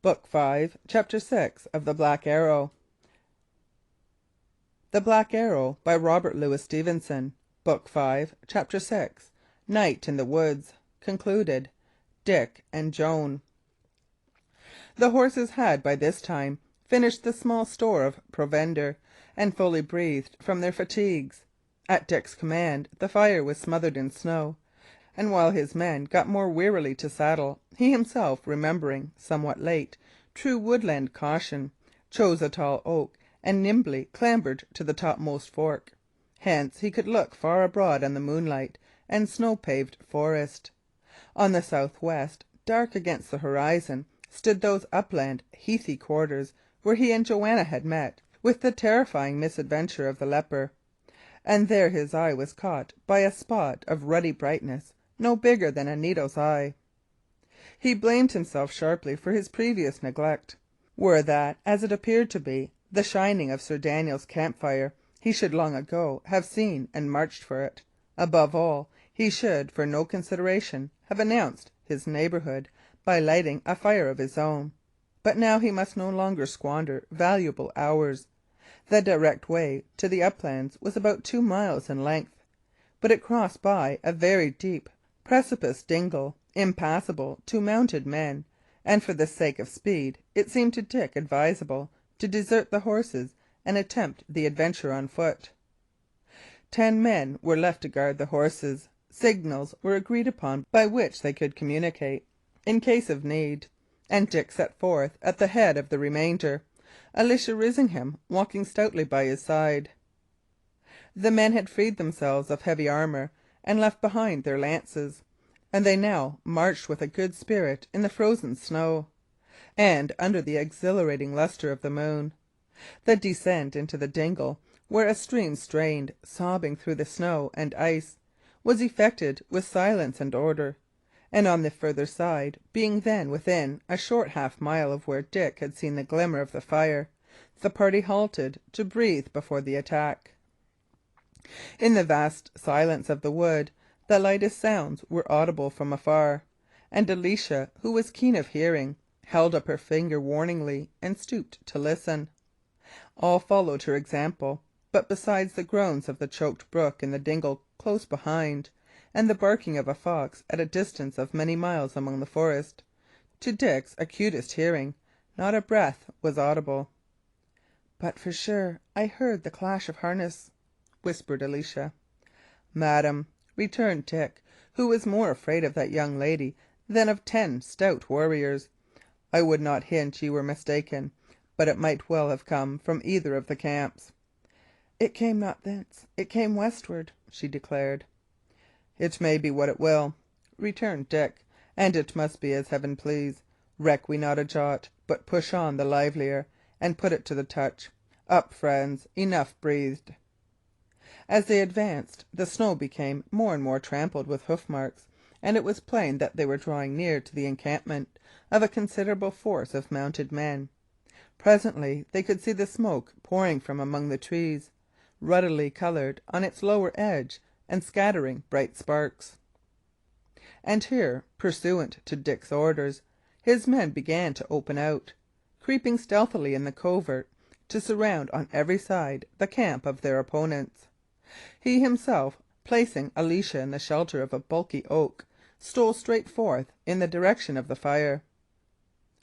Book 5, Chapter 6 of The Black Arrow. The Black Arrow by Robert Louis Stevenson. Book 5, Chapter 6. Night in the Woods. Concluded. Dick and Joan. The horses had by this time finished the small store of provender, and fully breathed from their fatigues. At Dick's command the fire was smothered in snow, and while his men got more wearily to saddle, he himself, remembering, somewhat late, true woodland caution, chose a tall oak and nimbly clambered to the topmost fork. Hence he could look far abroad on the moonlight and snow-paved forest. On the south-west, dark against the horizon, stood those upland, heathy quarters where he and Joanna had met with the terrifying misadventure of the leper. And there his eye was caught by a spot of ruddy brightness no bigger than a needle's eye. He blamed himself sharply for his previous neglect. Were that, as it appeared to be, the shining of Sir Daniel's camp-fire, he should long ago have seen and marched for it. Above all, he should, for no consideration, have announced his neighbourhood by lighting a fire of his own. But now he must no longer squander valuable hours. The direct way to the uplands was about 2 miles in length, but it crossed by a very deep, precipitous dingle, impassable to mounted men, and for the sake of speed it seemed to Dick advisable to desert the horses and attempt the adventure on foot. 10 men were left to guard the horses. Signals were agreed upon by which they could communicate, in case of need, and Dick set forth at the head of the remainder, Alicia Risingham walking stoutly by his side. The men had freed themselves of heavy armour and left behind their lances, and they now marched with a good spirit in the frozen snow, and under the exhilarating lustre of the moon. The descent into the dingle, where a stream strained, sobbing through the snow and ice, was effected with silence and order, and on the further side, being then within a short half-mile of where Dick had seen the glimmer of the fire, the party halted to breathe before the attack. In the vast silence of the wood, the lightest sounds were audible from afar, and Alicia, who was keen of hearing, held up her finger warningly and stooped to listen. All followed her example, but besides the groans of the choked brook in the dingle close behind, and the barking of a fox at a distance of many miles among the forest, to Dick's acutest hearing, not a breath was audible. "But for sure I heard the clash of harness," whispered Alicia. "Madam," returned Dick, who was more afraid of that young lady than of 10 stout warriors, "I would not hint ye were mistaken, but it might well have come from either of the camps." "It came not thence, it came westward," she declared. "It may be what it will," returned Dick, "and it must be as heaven please. Reck we not a jot, but push on the livelier, and put it to the touch. Up, friends, enough breathed." As they advanced, the snow became more and more trampled with hoof marks, and it was plain that they were drawing near to the encampment of a considerable force of mounted men. Presently they could see the smoke pouring from among the trees, ruddily coloured on its lower edge, and scattering bright sparks. And here, pursuant to Dick's orders, his men began to open out, creeping stealthily in the covert to surround on every side the camp of their opponents. He himself, placing Alicia in the shelter of a bulky oak, stole straight forth in the direction of the fire.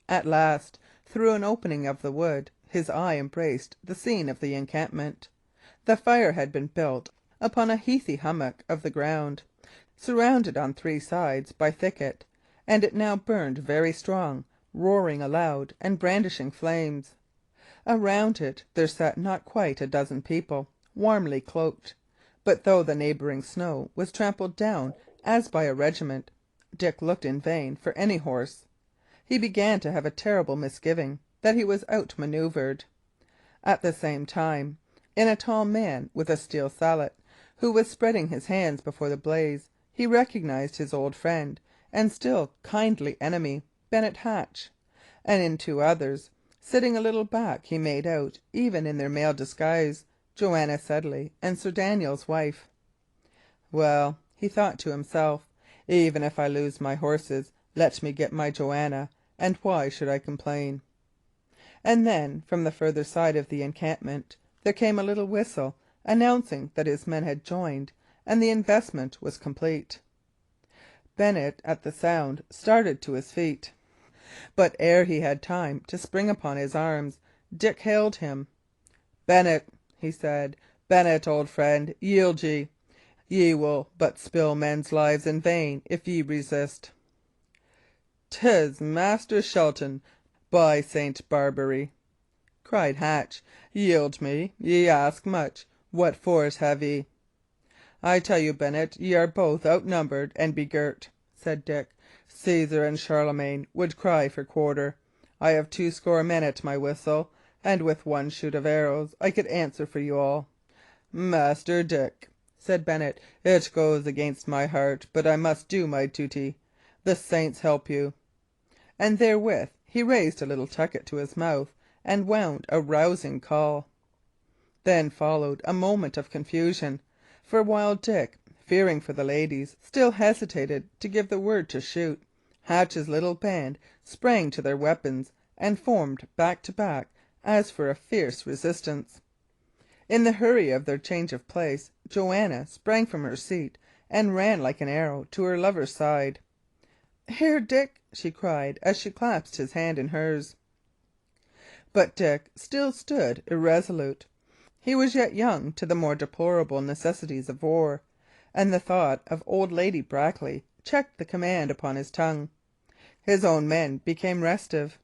At last, through an opening of the wood, his eye embraced the scene of the encampment. The fire had been built upon a heathy hummock of the ground, surrounded on 3 sides by thicket, and it now burned very strong, roaring aloud and brandishing flames. Around it there sat not quite a dozen people, warmly cloaked, but though the neighbouring snow was trampled down as by a regiment, Dick looked in vain for any horse. He began to have a terrible misgiving that he was outmanoeuvred. At the same time, in a tall man with a steel sallet, who was spreading his hands before the blaze, he recognised his old friend and still kindly enemy, Bennet Hatch; and in 2 others, sitting a little back, he made out, even in their male disguise, Joanna Sedley and Sir Daniel's wife. "Well," he thought to himself, "even if I lose my horses, let me get my Joanna, and why should I complain?" And then, from the further side of the encampment, there came a little whistle, announcing that his men had joined, and the investment was complete. Bennet, at the sound, started to his feet. But ere he had time to spring upon his arms, Dick hailed him. "Bennet," he said, "Bennet, old friend, yield ye! Ye will but spill men's lives in vain if ye resist." "'Tis Master Shelton, by Saint Barbary!" cried Hatch. "Yield me! Ye ask much. What force have ye?" "I tell you, Bennet, ye are both outnumbered and begirt," said Dick. "Caesar and Charlemagne would cry for quarter. I have 20 men at my whistle, and with one shoot of arrows I could answer for you all." "Master Dick," said Bennet, "it goes against my heart, but I must do my duty. The saints help you!" And therewith he raised a little tucket to his mouth and wound a rousing call. Then followed a moment of confusion; for while Dick, fearing for the ladies, still hesitated to give the word to shoot, Hatch's little band sprang to their weapons and formed back to back as for a fierce resistance. In the hurry of their change of place, Joanna sprang from her seat and ran like an arrow to her lover's side. "Here, Dick!" she cried, as she clasped his hand in hers. But Dick still stood irresolute. He was yet young to the more deplorable necessities of war, and the thought of old Lady Brackley checked the command upon his tongue. His own men became restive.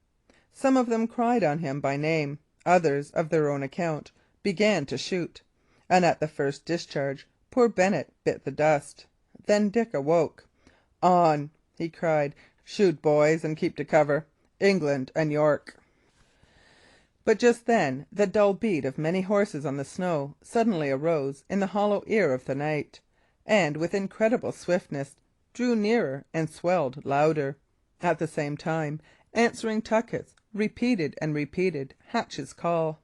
Some of them cried on him by name; others, of their own account, began to shoot; and at the first discharge poor Bennet bit the dust. Then Dick awoke. "On!" he cried. "Shoot, boys, and keep to cover. England and York!" But just then the dull beat of many horses on the snow suddenly arose in the hollow ear of the night, and with incredible swiftness drew nearer and swelled louder. At the same time, answering tuckets repeated and repeated Hatch's call.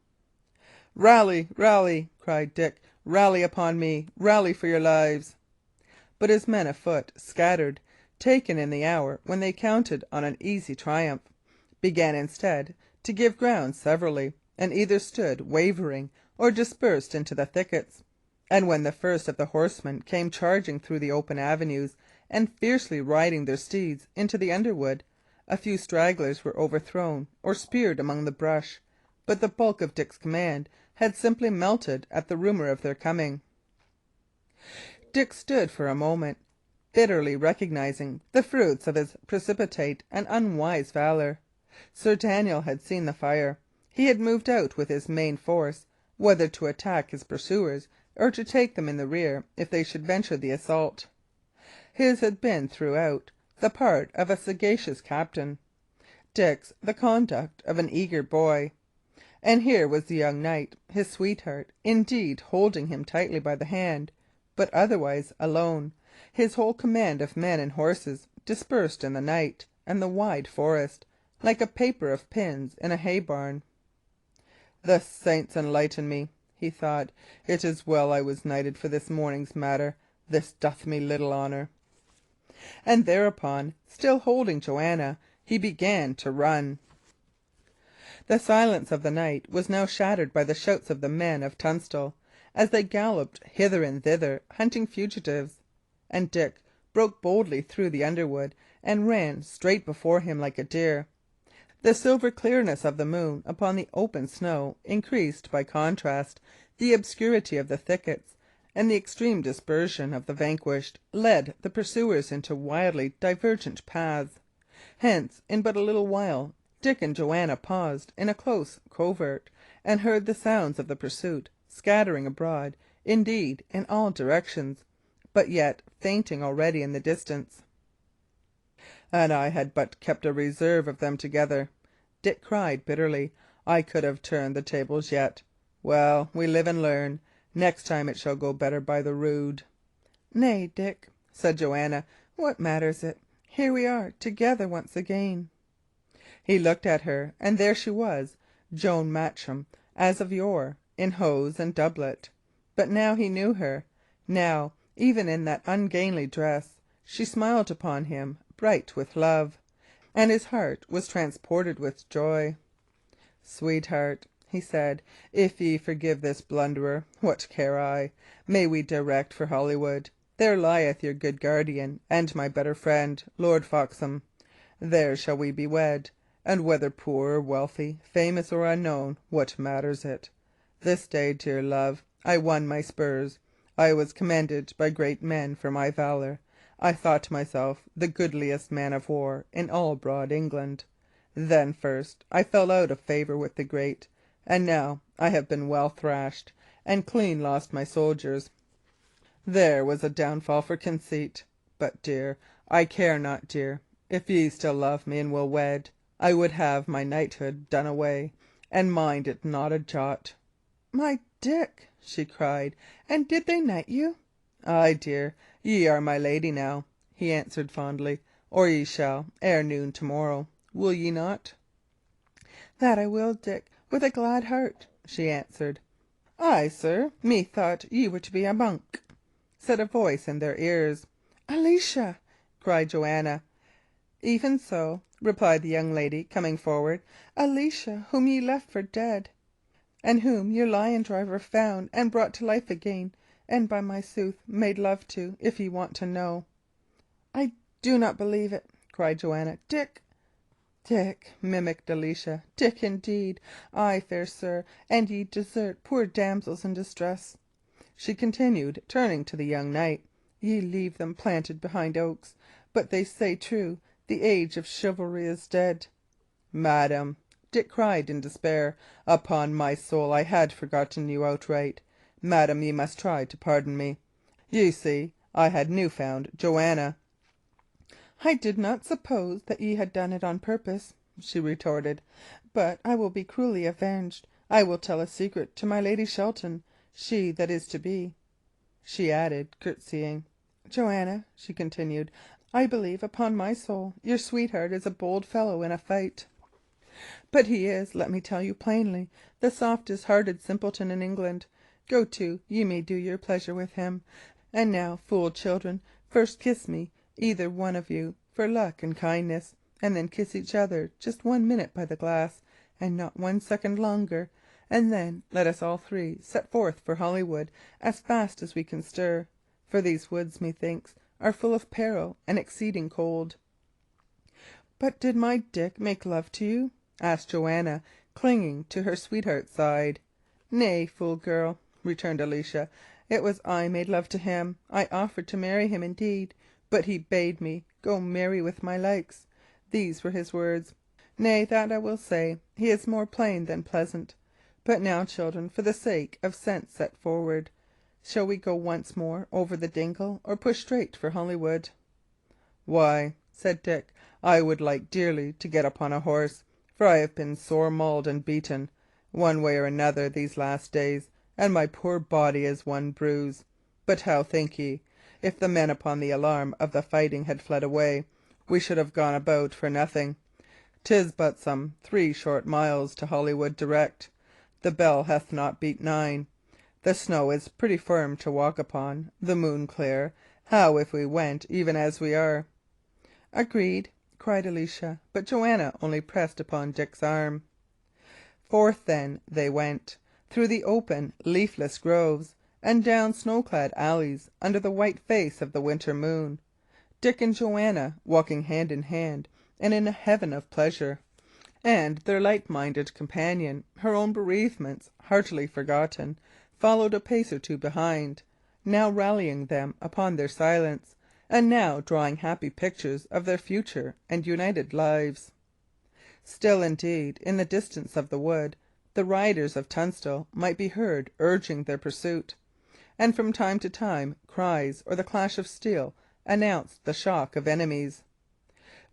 "Rally, rally!" cried Dick. "Rally upon me! Rally for your lives!" But his men afoot, scattered, taken in the hour when they counted on an easy triumph, began instead to give ground severally, and either stood wavering or dispersed into the thickets. And when the first of the horsemen came charging through the open avenues and fiercely riding their steeds into the underwood, a few stragglers were overthrown or speared among the brush, but the bulk of Dick's command had simply melted at the rumour of their coming. Dick stood for a moment, bitterly recognising the fruits of his precipitate and unwise valour. Sir Daniel had seen the fire. He had moved out with his main force, whether to attack his pursuers or to take them in the rear if they should venture the assault. His had been, throughout, the part of a sagacious captain; Dick's the conduct of an eager boy. And here was the young knight, his sweetheart, indeed holding him tightly by the hand, but otherwise alone, his whole command of men and horses dispersed in the night and the wide forest, like a paper of pins in a hay barn. "The saints enlighten me!" he thought. "It is well I was knighted for this morning's matter. This doth me little honour." And thereupon, still holding Joanna, he began to run. The silence of the night was now shattered by the shouts of the men of Tunstall, as they galloped hither and thither hunting fugitives; and Dick broke boldly through the underwood and ran straight before him like a deer. The silver clearness of the moon upon the open snow increased, by contrast, the obscurity of the thickets, and the extreme dispersion of the vanquished led the pursuers into widely divergent paths. Hence, in but a little while, Dick and Joanna paused in a close covert, and heard the sounds of the pursuit scattering abroad, indeed, in all directions, but yet fainting already in the distance. "An I had but kept a reserve of them together," Dick cried bitterly, "I could have turned the tables yet. Well, we live and learn. Next time it shall go better by the rood." "Nay, Dick," said Joanna, "what matters it? Here we are together once again." He looked at her, and there she was, Joan Matcham, as of yore, in hose and doublet. But now he knew her. Now, even in that ungainly dress, she smiled upon him, bright with love. and his heart was transported with joy. "Sweetheart," he said, "if ye forgive this blunderer, what care I? May we direct for Holywood. There lieth your good guardian, and my better friend, Lord Foxham. There shall we be wed; and whether poor or wealthy, famous or unknown, what matters it? This day, dear love, I won my spurs. I was commended by great men for my valour. I thought myself the goodliest man of war in all broad England. Then first I fell out of favour with the great, and now I have been well thrashed, and clean lost my soldiers. There was a downfall for conceit. But, dear, I care not, dear. If ye still love me and will wed, I would have my knighthood done away, and mind it not a jot." "My Dick!" she cried. "And did they knight you?" "Ay, dear, ye are my lady now," he answered fondly, "or ye shall, ere noon to morrow. Will ye not?" "That I will, Dick, with a glad heart," she answered. "Ay, sir, methought ye were to be a monk," said a voice in their ears. "Alicia!" cried Joanna. "Even so," replied the young lady, coming forward. "Alicia, whom ye left for dead, and whom your lion driver found and brought to life again, and by my sooth made love to, if ye want to know." "I do not believe it," cried Joanna. "Dick!" "Dick!" mimicked Alicia. "Dick, indeed! Ay, fair sir, and ye desert poor damsels in distress," she continued, turning to the young knight. "Ye leave them planted behind oaks. But they say true, the age of chivalry is dead." "Madam," Dick cried in despair, "upon my soul, I had forgotten you outright. Madam, ye must try to pardon me. Ye see, I had new found Joanna." "I did not suppose that ye had done it on purpose," she retorted. "But I will be cruelly avenged. I will tell a secret to my Lady Shelton, she that is to be," she added, curtseying. "Joanna," she continued, "I believe, upon my soul, your sweetheart is a bold fellow in a fight. But he is, let me tell you plainly, the softest hearted simpleton in England. Go to, ye may do your pleasure with him. And now, fool children, first kiss me, either one of you, for luck and kindness, and then kiss each other just 1 minute by the glass, and not 1 second longer, and then let us all three set forth for Holywood as fast as we can stir, for these woods, methinks, are full of peril and exceeding cold." "But did my Dick make love to you?" asked Joanna, clinging to her sweetheart's side. "Nay, fool girl," returned Alicia. "It was I made love to him. I offered to marry him, indeed, but he bade me go marry with my likes. These were his words. Nay, that I will say, he is more plain than pleasant. But now, children, for the sake of sense set forward, shall we go once more over the dingle, or push straight for Holywood?" "Why," said Dick, "I would like dearly to get upon a horse, for I have been sore mauled and beaten, one way or another, these last days, and my poor body is one bruise. But how think ye? If the men upon the alarm of the fighting had fled away, we should have gone about for nothing. 'Tis but some 3 short miles to Holywood direct. The bell hath not beat 9. The snow is pretty firm to walk upon, the moon clear. How if we went even as we are?" "Agreed," cried Alicia, but Joanna only pressed upon Dick's arm. Forth then they went, through the open, leafless groves, and down snow clad alleys under the white face of the winter moon, Dick and Joanna walking hand in hand and in a heaven of pleasure, and their light minded companion, her own bereavements heartily forgotten, followed a pace or two behind, now rallying them upon their silence, and now drawing happy pictures of their future and united lives. Still, indeed, in the distance of the wood, the riders of Tunstall might be heard urging their pursuit, and from time to time cries or the clash of steel announced the shock of enemies.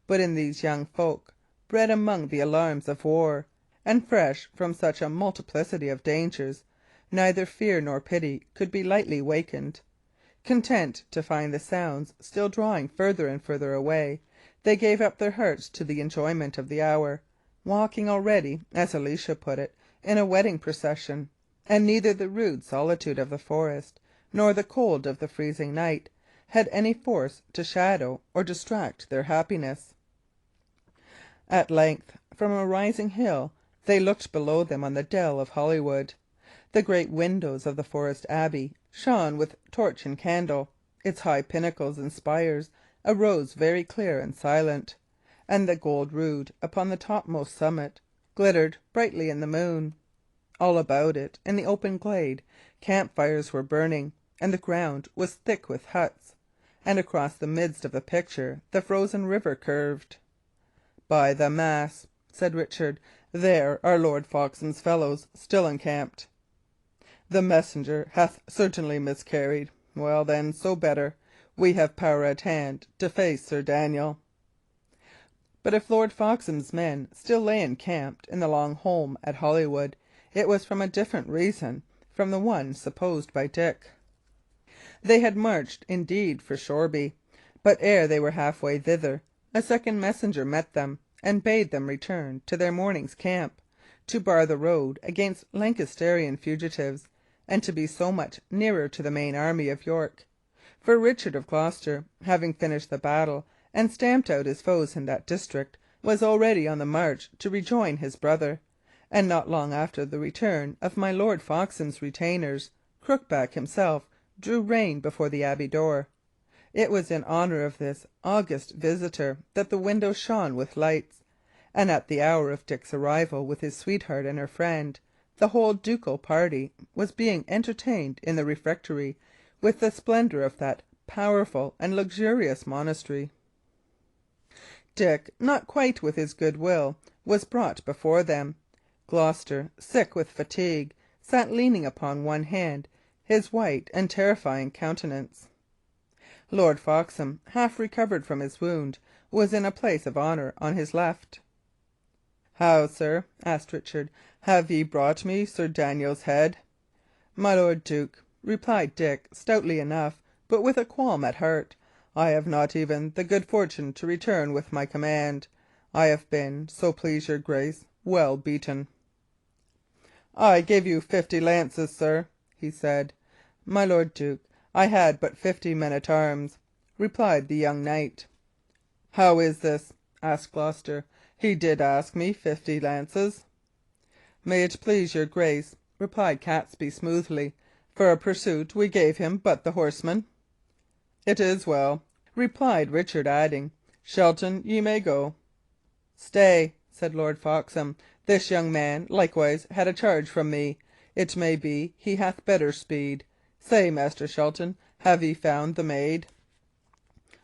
But in these young folk, bred among the alarms of war, and fresh from such a multiplicity of dangers, neither fear nor pity could be lightly wakened. Content to find the sounds still drawing further and further away, they gave up their hearts to the enjoyment of the hour, walking already, as Alicia put it, in a wedding procession; and neither the rude solitude of the forest, nor the cold of the freezing night, had any force to shadow or distract their happiness. At length, from a rising hill, they looked below them on the dell of Holywood. The great windows of the forest abbey shone with torch and candle; its high pinnacles and spires arose very clear and silent; and the gold rood upon the topmost summit glittered brightly in the moon. All about it, in the open glade, camp fires were burning, and the ground was thick with huts; and across the midst of the picture the frozen river curved. "By the mass," said Richard, "there are Lord Foxham's fellows still encamped. The messenger hath certainly miscarried. Well, then, so better. We have power at hand to face Sir Daniel." But if Lord Foxham's men still lay encamped in the long holm at Holywood, it was from a different reason from the one supposed by Dick. They had marched indeed for Shoreby, but ere they were half way thither, a second messenger met them, and bade them return to their morning's camp, to bar the road against Lancastrian fugitives, and to be so much nearer to the main army of York. For Richard of Gloucester, having finished the battle and stamped out his foes in that district, was already on the march to rejoin his brother; and not long after the return of my Lord Foxham's retainers, Crookback himself drew rein before the abbey door. It was in honour of this august visitor that the windows shone with lights; and at the hour of Dick's arrival with his sweetheart and her friend, the whole ducal party was being entertained in the refectory with the splendour of that powerful and luxurious monastery. Dick, not quite with his good will, was brought before them. Gloucester, sick with fatigue, sat leaning upon one hand, his white and terrifying countenance. Lord Foxham, half recovered from his wound, was in a place of honour on his left. "How, sir," asked Richard, "have ye brought me Sir Daniel's head?" "My lord Duke," replied Dick, stoutly enough, but with a qualm at heart, "I have not even the good fortune to return with my command. I have been, so please your grace, well beaten." "I gave you 50 lances, sir," he said. "My lord Duke, I had but 50 men at arms," replied the young knight. "How is this?" asked Gloucester. "He did ask me 50 lances." "May it please your grace," replied Catesby smoothly, "for a pursuit we gave him but the horsemen." "It is well," replied Richard, adding, "Shelton, ye may go." "Stay," said Lord Foxham. "This young man likewise had a charge from me. It may be he hath better speed. Say, Master Shelton, have ye found the maid?"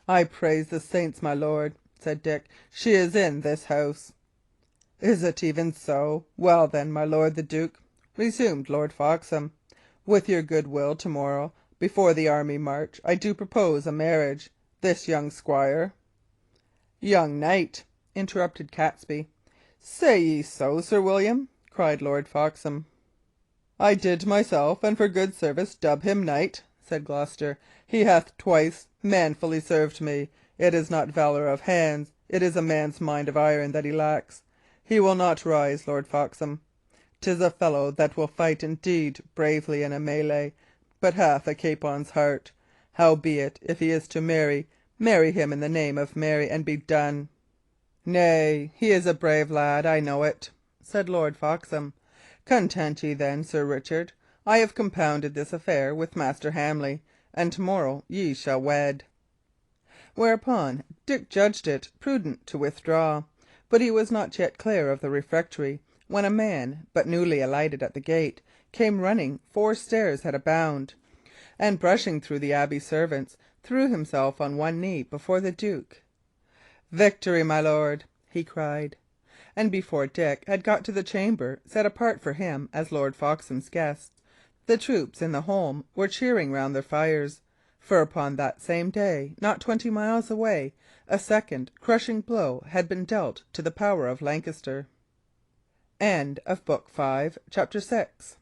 "I praise the saints, my lord," said Dick. "She is in this house." "Is it even so? Well, then, my lord the duke," resumed Lord Foxham, "with your good will, to morrow, before the army march, I do propose a marriage. This young squire—" "Young knight," interrupted Catesby. "Say ye so, Sir William?" cried Lord Foxham. "I did myself, and for good service, dub him knight," said Gloucester. "He hath twice manfully served me. It is not valour of hands, it is a man's mind of iron that he lacks. He will not rise, Lord Foxham. 'Tis a fellow that will fight indeed bravely in a melee, but hath a capon's heart. Howbeit, if he is to marry, marry him in the name of Mary, and be done." "Nay, he is a brave lad, I know it," said Lord Foxham. "Content ye, then, Sir Richard. I have compounded this affair with Master Hamley, and to morrow ye shall wed." Whereupon Dick judged it prudent to withdraw; but he was not yet clear of the refectory when a man, but newly alighted at the gate, came running 4 stairs at a bound, and, brushing through the abbey servants, threw himself on one knee before the duke. "Victory, my lord!" he cried. And before Dick had got to the chamber set apart for him as Lord Foxham's guest, the troops in the holm were cheering round their fires; for upon that same day, not 20 miles away, a second crushing blow had been dealt to the power of Lancaster. End of Book 5, Chapter 6.